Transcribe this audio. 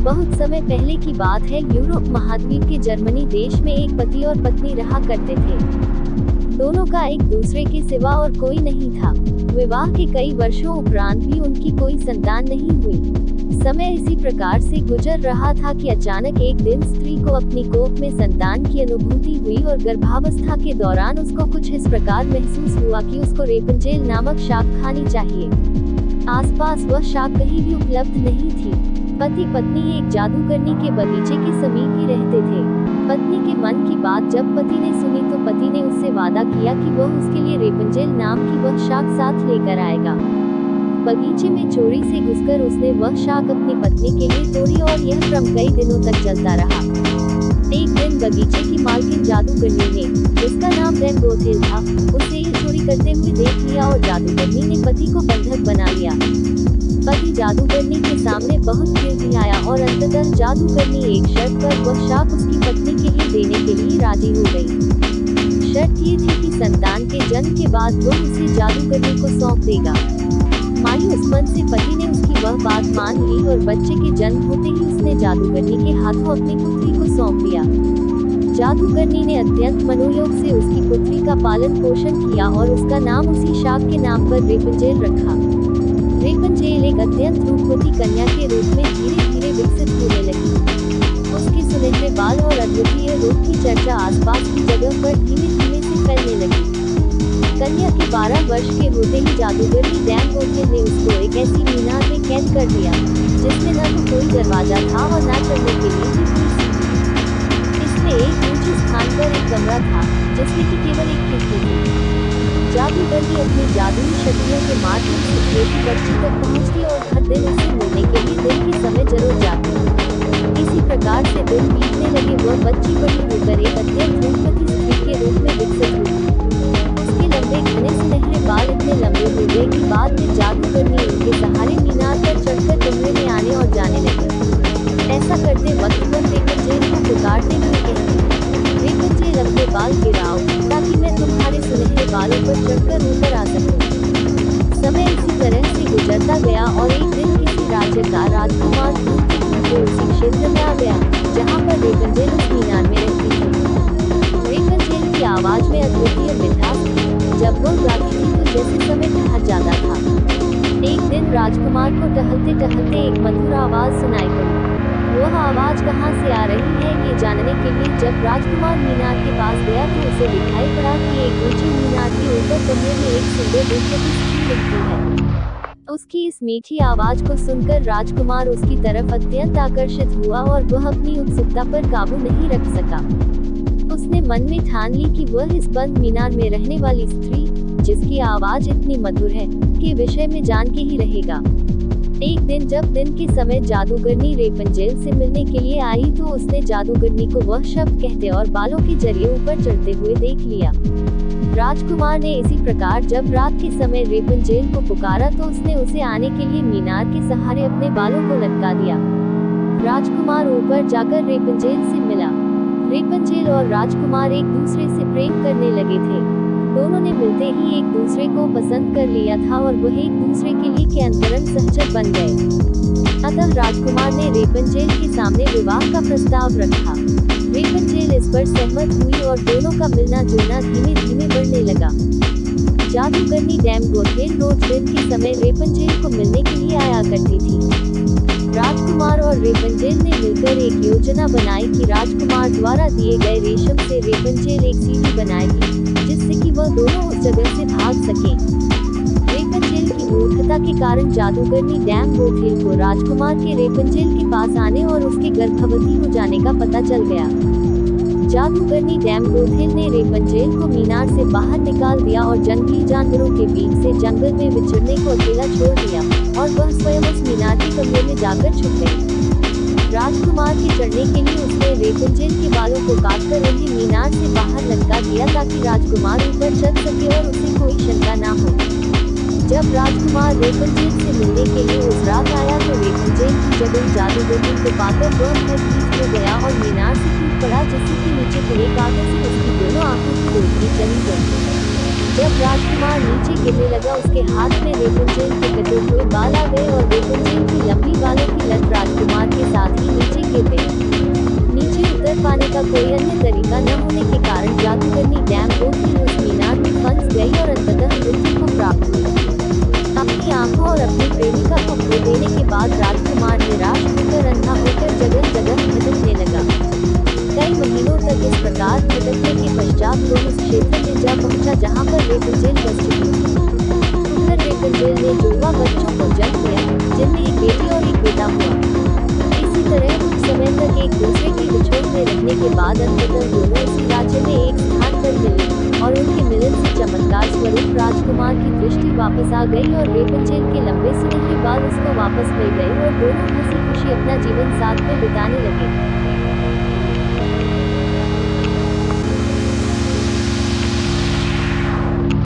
बहुत समय पहले की बात है। यूरोप महाद्वीप के जर्मनी देश में एक पति और पत्नी रहा करते थे। दोनों का एक दूसरे के सिवा और कोई नहीं था। विवाह के कई वर्षों उपरांत भी उनकी कोई संतान नहीं हुई। समय इसी प्रकार से गुजर रहा था कि अचानक एक दिन स्त्री को अपनी कोख में संतान की अनुभूति हुई और गर्भावस्था के दौरान उसको कुछ इस प्रकार महसूस हुआ कि उसको रेपंजेल नामक शाक खानी चाहिए। आसपास वह शाक कहीं भी उपलब्ध नहीं थी। पति पत्नी एक जादूगरनी के बगीचे के समीप ही रहते थे। पत्नी के मन की बात जब पति ने सुनी तो पति ने उससे वादा किया कि वह उसके लिए रेपंजेल नाम की वह शाक साथ लेकर आएगा। बगीचे में चोरी से घुसकर उसने वह शाक अपनी पत्नी के लिए तोड़ी और यह क्रम कई दिनों तक चलता रहा। एक दिन बगीचे की मालकिन जादूगरनी ने, जिसका नाम डैम गोथेल था, उसे ये चोरी करते हुए देख लिया और जादूगरनी ने पति को बंधक बना लिया। पति जादूगरनी के सामने बहुत गिड़गिड़ाया और अंततः जादूगरनी एक शर्त पर वह शाक उसकी पत्नी के लिए देने के लिए राजी हो गई। शर्त ये थी कि संतान के जन्म के बाद वह उसे जादूगरनी को सौंप देगा। मायूस मन से पति ने उसकी वह बात मान ली और बच्चे के जन्म होते ही उसने जादूगरनी के हाथों अपनी पुत्री को सौंप दिया। जादूगरनी ने अत्यंत मनोयोग से उसकी पुत्री का पालन पोषण किया और उसका नाम उसी शाक के नाम पर रेपंजेल रखा। रेपंजेल एक अत्यंत रूपवती कन्या के रूप में धीरे धीरे विकसित होने लगी। उसके सुनहरे बाल और अद्वितीय रूप की चर्चा आसपास की जगह पर धीमे धीमे से फैलने लगी। कन्या के 12 वर्ष के होते ही जादूगरनी डैम गोथेल ने उसको एक ऐसी मीनार में कैद कर दिया जिसमें न तो कोई दरवाजा था और न चढ़ने के लिए भी कोई सीढ़ी। इसमें एक ऊंचे स्थान पर एक कमरा था जिसमें कि केवल एक खिड़की थी। जादूगरनी अपनी जादुई शक्तियों के माध्यम से छोटी बच्ची तक पहुंचती और हर दिन उसे मिलने के लिए दिन के समय जरूर जाती। इसी प्रकार से दिन बीतने लगे। वह बच्ची बड़ी होकर एक अत्यंत रूपवती स्त्री के रूप में विकसित हुई। उसके लंबे घने सुनहरे बाल इतने लंबे हो गए कि बाद में जादूगरनी उनके सहारे मीनार पर चढ़कर कमरे में आने और जाने लगी। ऐसा करते वक्त वह रेपंजेल को पुकारते हुए कहती, रेपंजेल अपने बाल गिराओ ताकि मैं तुम्हारे सुनहरे बालों पर चढ़कर ऊपर आ सकूं। समय इसी तरह से गुजरता गया और एक दिन किसी राज्य का राजकुमार को उसी क्षेत्र में आ गया जहां पर रेपंजेल उस मीनार में रहती थी। रेपंजेल की आवाज में अद्वितीय मिठास थी। जब वह गाती थी तो जैसे समय ठहर जाता था। एक दिन राजकुमार को टहलते टहलते एक मधुर आवाज सुनाई पड़ी। वह आवाज कहाँ से आ रही है ये जानने के लिए जब राजकुमार मीनार के पास गया तो उसे दिखाई पड़ा कि एक ऊंची मीनार के ऊपर कमरे में एक सुंदर रूपवती स्त्री दिखती है। उसकी इस मीठी आवाज को सुनकर राजकुमार उसकी तरफ अत्यंत आकर्षित हुआ और वह अपनी उत्सुकता पर काबू नहीं रख सका। उसने मन में ठान ली कि वह इस बंद मीनार में रहने वाली स्त्री, जिसकी आवाज इतनी मधुर है, के विषय में जान के ही रहेगा। एक दिन जब दिन के समय जादूगरनी रेपंजेल से मिलने के लिए आई तो उसने जादूगरनी को वह शब्द कहते और बालों के जरिए ऊपर चढ़ते हुए देख लिया। राजकुमार ने इसी प्रकार जब रात के समय रेपंजेल को पुकारा तो उसने उसे आने के लिए मीनार के सहारे अपने बालों को लटका दिया। राजकुमार ऊपर जाकर रेपंजेल से मिला। रेपंजेल और राजकुमार एक दूसरे से प्रेम करने लगे थे। दोनों ने मिलते ही एक दूसरे को पसंद कर लिया था और वह एक दूसरे के लिए के अंतरंग सहचर बन गए। अतः राजकुमार ने रेपंजेल के सामने विवाह का प्रस्ताव रखा। रेपंजेल इस पर सहमत हुई और दोनों का मिलना जुलना धीमे धीमे बढ़ने लगा। जादूगरनी डैम गोथेल रोज दिन के समय रेपंजेल को मिलने के लिए आया करती थी। राजकुमार और रेपंजेल ने मिलकर एक योजना बनाई कि राजकुमार द्वारा दिए गए रेशम से रेपंजेल एक सीढ़ी बनाएगी जिससे कि वह दोनों उस जगह से भाग सकें। रेपंजेल की मूर्खता के कारण जादूगरनी डैम गोथेल को राजकुमार के रेपंजेल के पास आने और उसके गर्भवती हो जाने का पता चल गया। जादूगरनी डैम गोथेल ने रेपंजेल को मीनार से बाहर निकाल दिया और जंगली जानवरों के बीच से जंगल में विचरने को अकेला छोड़ दिया और वह स्वयं उस मीनार के कमरे में जाकर छुप गई। राजकुमार के चढ़ने के लिए उसने रेपंजेल के बालों को काटकर उन्हें मीनार से बाहर लटका दिया ताकि राजकुमार ऊपर चढ़ सके और उसे कोई शंका न हो। जब राजकुमार रेपंजेल से मिलने के लिए उस रात आया तो रेपंजेल की जगह जादूगरनी को पाकर वह भयभीत हो गया और मीनार से टूट पड़ा जिससे कि नीचे गिरे कागज से उसकी दोनों आंखों की रोशनी चली गई। जब राजकुमार नीचे गिरने लगा उसके हाथ में रेपंजेल के कटे हुए बाल आ गए और रेपंजेल की लंबी बालों की लट राजकुमार के साथ ही ही गिर गई। नीचे उतर पाने का कोई अन्य तरीका न होने के कारण जादूगरनी डैम बोट की उस मीनार में फंस गई और अंततः मृत्यु को प्राप्त हुई। अपनी आंखों और अपनी प्रेमिका को खो देने के बाद राजकुमार निराश होकर अंधा होकर जगह जगह भटकने लगा। कई महीनों तक इस प्रकार भटकने के पश्चात वो उस क्षेत्र में जा पहुंचा जहां पर रेपंजेल बस चुकी थी। उधर रेपंजेल ने जुड़वा बच्चों को जन्म दिया, जिनमें एक बेटी और एक बेटा हुआ। इसी तरह कुछ समय तक एक दूसरे के विछोड़ में रहने के बाद अंततः दोनों इसी राज्य में एक स्थान पर मिले और उनके मिलन से चमत्कार स्वरूप राजकुमार की दृष्टि वापस आ गई और रेपंजेल के लंबे समय के बाद उसको वापस मिल गए और दोनों हंसी खुशी अपना जीवन साथ में बिताने लगे।